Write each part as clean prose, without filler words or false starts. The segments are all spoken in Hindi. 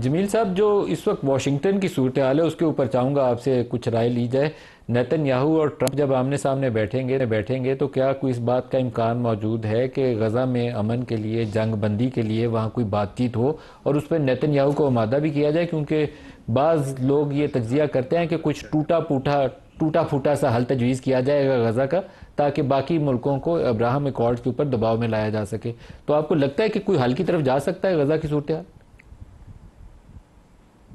जमील साहब, जो इस वक्त वाशिंगटन की सूरत हाल है उसके ऊपर चाहूँगा आपसे कुछ राय ली जाए। नेतन्याहू और ट्रंप जब आमने सामने बैठेंगे तो क्या कोई इस बात का इम्कान मौजूद है कि गजा में अमन के लिए, जंग बंदी के लिए वहाँ कोई बातचीत हो और उस पर नेतन्याहू को आमादा भी किया जाए? क्योंकि बाज़ लोग ये तज्जिया करते हैं कि कुछ टूटा फूटा सा हल तजवीज़ किया जाएगा गजा का, ताकि बाकी मुल्कों को अब्राहम अकॉर्ड के ऊपर दबाव में लाया जा सके। तो आपको लगता है कि कोई हल की तरफ जा सकता है गजा की सूरत हाल?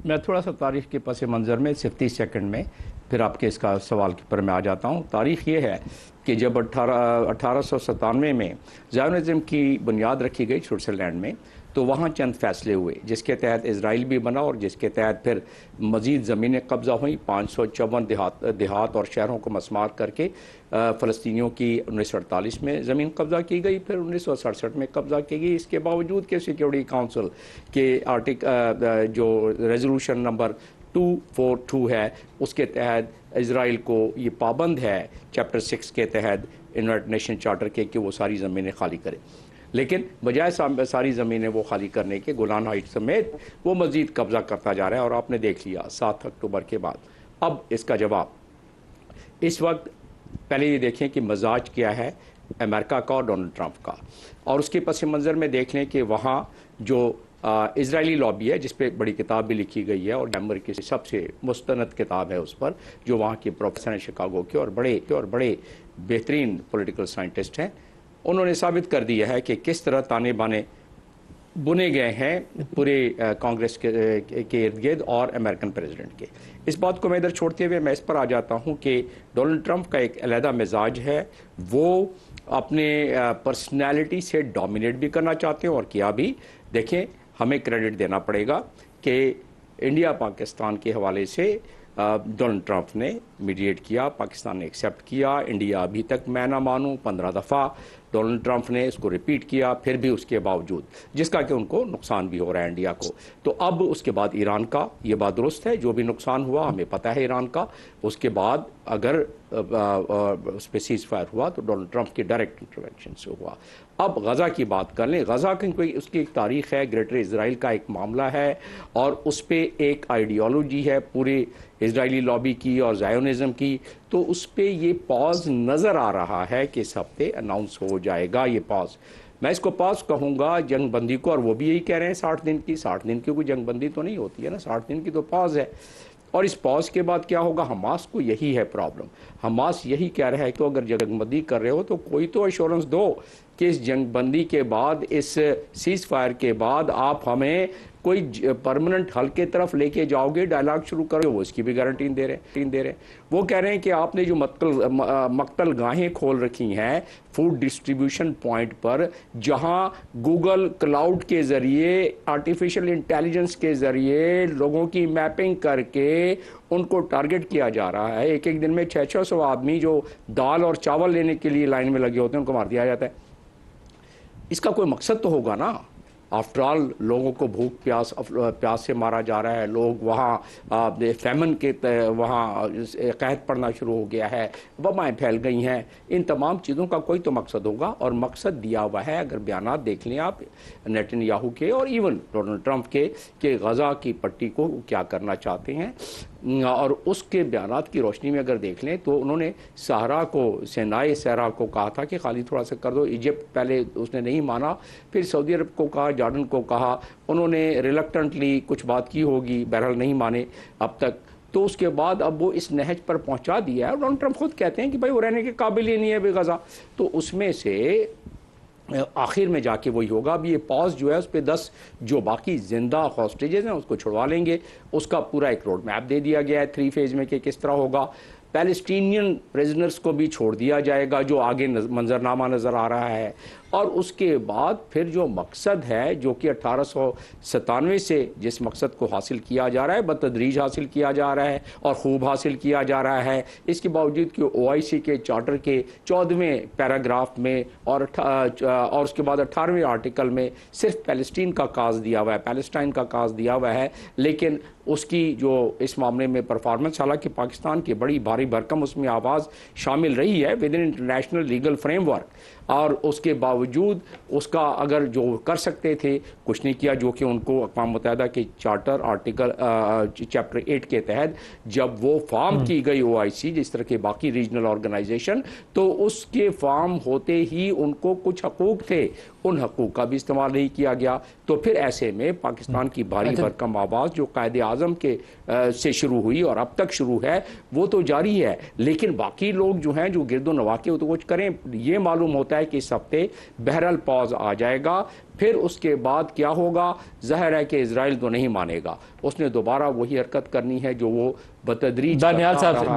मैं थोड़ा सा तारीख़ के पस मंज़र में सिर्फ 30 सेकंड में फिर आपके इसका सवाल के ऊपर मैं आ जाता हूँ। तारीख़ ये है कि जब 1897 में ज़ायोनिज़्म की बुनियाद रखी गई स्विट्ज़रलैंड में, तो वहाँ चंद फ़ैसले हुए जिसके तहत इज़राइल भी बना और जिसके तहत फिर मज़ीद ज़मीनें कब्ज़ा हुई। 554 देहात और शहरों को मस्मार करके फ़लस्तीनियों की 1948 में ज़मीन कब्ज़ा की गई, फिर 1967 में कब्ज़ा की गई। इसके बावजूद कि सिक्योरिटी काउंसिल के जो रेजोल्यूशन नंबर 242 है उसके तहत इज़राइल को ये पाबंद है चैप्टर 6 के तहत यूनाइटेड नेशन चार्टर के कि वो सारी ज़मीनें खाली करे, लेकिन बजाय सारी ज़मीनें वो खाली करने के गोलान हाइट समेत वो मज़ीद कब्ज़ा करता जा रहा है। और आपने देख लिया 7 अक्टूबर के बाद। अब इसका जवाब इस वक्त पहले ये देखें कि मजाज क्या है अमेरिका का और डोनाल्ड ट्रंप का, और उसके पस मंज़र में देख लें कि वहाँ जो इजरायली लॉबी है जिस पे बड़ी किताब भी लिखी गई है और अमेरिका की सबसे मुस्तनद किताब है उस पर, जो वहाँ के प्रोफेसर हैं शिकागो के और बड़े बेहतरीन पॉलिटिकल साइंटिस्ट हैं, उन्होंने साबित कर दिया है कि किस तरह ताने बाने बुने गए हैं पूरे कांग्रेस के इर्द गिर्द और अमेरिकन प्रेसिडेंट के। इस बात को मैं इधर छोड़ते हुए मैं इस पर आ जाता हूं कि डोनाल्ड ट्रंप का एक अलहदा मिजाज है। वो अपने पर्सनैलिटी से डोमिनेट भी करना चाहते हैं और किया भी। देखें, हमें क्रेडिट देना पड़ेगा कि इंडिया पाकिस्तान के हवाले से डोनाल्ड ट्रंप ने मीडिएट किया, पाकिस्तान ने एक्सेप्ट किया। इंडिया अभी तक मैं ना मानूं 15 दफ़ा डोनाल्ड ट्रंप ने इसको रिपीट किया, फिर भी उसके बावजूद जिसका कि उनको नुकसान भी हो रहा है इंडिया को। तो अब उसके बाद ईरान का ये बात दुरुस्त है, जो भी नुकसान हुआ हमें पता है ईरान का। उसके बाद अगर उस पर सीज फायर हुआ तो डोनाल्ड ट्रंप के डायरेक्ट इंटरवेंशन से हुआ। अब गज़ा की बात कर लें। गज़ा की कोई उसकी एक तारीख़ है, ग्रेटर इसराइल का एक मामला है और उस पर एक आइडियोलॉजी है पूरे इजरायली लॉबी की और ज़ायोनिज़म की। तो उस पर ये पॉज नज़र आ रहा है कि इस हफ्ते अनाउंस हो जाएगा ये पॉज। मैं इसको पॉज कहूँगा जंग बंदी को, और वो भी यही कह रहे हैं 60 दिन की। 60 दिन की कोई जंग बंदी तो नहीं होती है ना, 60 दिन की तो पॉज है। और इस पॉज के बाद क्या होगा, हमास को यही है प्रॉब्लम। हमास यही कह रहा है कि अगर जंगबंदी कर रहे हो तो कोई तो एश्योरेंस दो कि इस जंगबंदी के बाद, इस सीज फायर के बाद आप हमें कोई परमानेंट हल के तरफ लेके जाओगे, डायलॉग शुरू करोगे। वो इसकी भी गारंटी दे रहे हैं। वो कह रहे हैं कि आपने जो मक्तल गाहें खोल रखी हैं फूड डिस्ट्रीब्यूशन पॉइंट पर, जहां गूगल क्लाउड के ज़रिए, आर्टिफिशियल इंटेलिजेंस के ज़रिए लोगों की मैपिंग करके उनको टारगेट किया जा रहा है। एक एक दिन में 600 आदमी जो दाल और चावल लेने के लिए लाइन में लगे होते हैं उनको मार दिया जाता है। इसका कोई मकसद तो होगा ना। आफ्टर ऑल लोगों को भूख प्यास से मारा जा रहा है। लोग वहाँ फैमन के वहाँ कहत पड़ना शुरू हो गया है, वबाएँ फैल गई हैं। इन तमाम चीज़ों का कोई तो मकसद होगा और मकसद दिया हुआ है। अगर बयानात देख लें आप नेतन्याहू के और इवन डोनाल्ड ट्रंप के कि गज़ा की पट्टी को क्या करना चाहते हैं, और उसके बयानात की रोशनी में अगर देख लें तो उन्होंने सहरा को, सेनाए सहरा को कहा था कि खाली थोड़ा सा कर दो। इजिप्ट पहले उसने नहीं माना, फिर सऊदी अरब को कहा, जॉर्डन को कहा। उन्होंने रिलक्टेंटली कुछ बात की होगी, बहरहाल नहीं माने अब तक। तो उसके बाद अब वो इस नहज पर पहुंचा दिया है और डोनाल्ड ट्रंप खुद कहते हैं कि भाई वो रहने के काबिल ही नहीं है गज़ा। तो उसमें से आखिर में जाके वही होगा। अब ये पॉज जो है उस पर 10 जो बाकी जिंदा हॉस्टेजेस हैं उसको छुड़वा लेंगे। उसका पूरा एक रोड मैप दे दिया गया है 3 फेज में कि किस तरह होगा। पैलेस्टीनियन प्रिजनर्स को भी छोड़ दिया जाएगा, जो आगे मंजरनामा नज़र आ रहा है। और उसके बाद फिर जो मकसद है, जो कि 1897 से जिस मकसद को हासिल किया जा रहा है, बतदरीज हासिल किया जा रहा है और खूब हासिल किया जा रहा है। इसके बावजूद कि OIC के चार्टर के 14वें पैराग्राफ में और उसके बाद 18वें आर्टिकल में सिर्फ पैलेस्टीन का काज दिया हुआ है, पैलेस्टाइन का काज दिया हुआ है। लेकिन उसकी जो इस मामले में परफॉर्मेंस, हालांकि पाकिस्तान की बड़ी भारी भरकम उसमें आवाज़ शामिल रही है with in international legal framework, और उसके बावजूद उसका अगर जो कर सकते थे कुछ नहीं किया, जो कि उनको अक़वाम मुत्तहिदा के चार्टर आर्टिकल चैप्टर 8 के तहत जब वो फॉर्म की गई OIC जिस तरह के बाकी रीजनल ऑर्गेनाइजेशन, तो उसके फॉर्म होते ही उनको कुछ हकूक थे, उन हकूक का भी इस्तेमाल नहीं किया गया। तो फिर ऐसे में पाकिस्तान की भारी भरकम आवाज़ जो कायदे आज़म के से शुरू हुई और अब तक शुरू है वो तो जारी है, लेकिन बाकी लोग जो हैं जो गिरदो नवा के तो कुछ करें। ये मालूम होता है कि इस हफ्ते बहरहाल पॉज आ जाएगा, फिर उसके बाद क्या होगा ज़ाहिर है कि इजराइल तो नहीं मानेगा, उसने दोबारा वही हरकत करनी है जो वो बतदरीज दानियाल साहब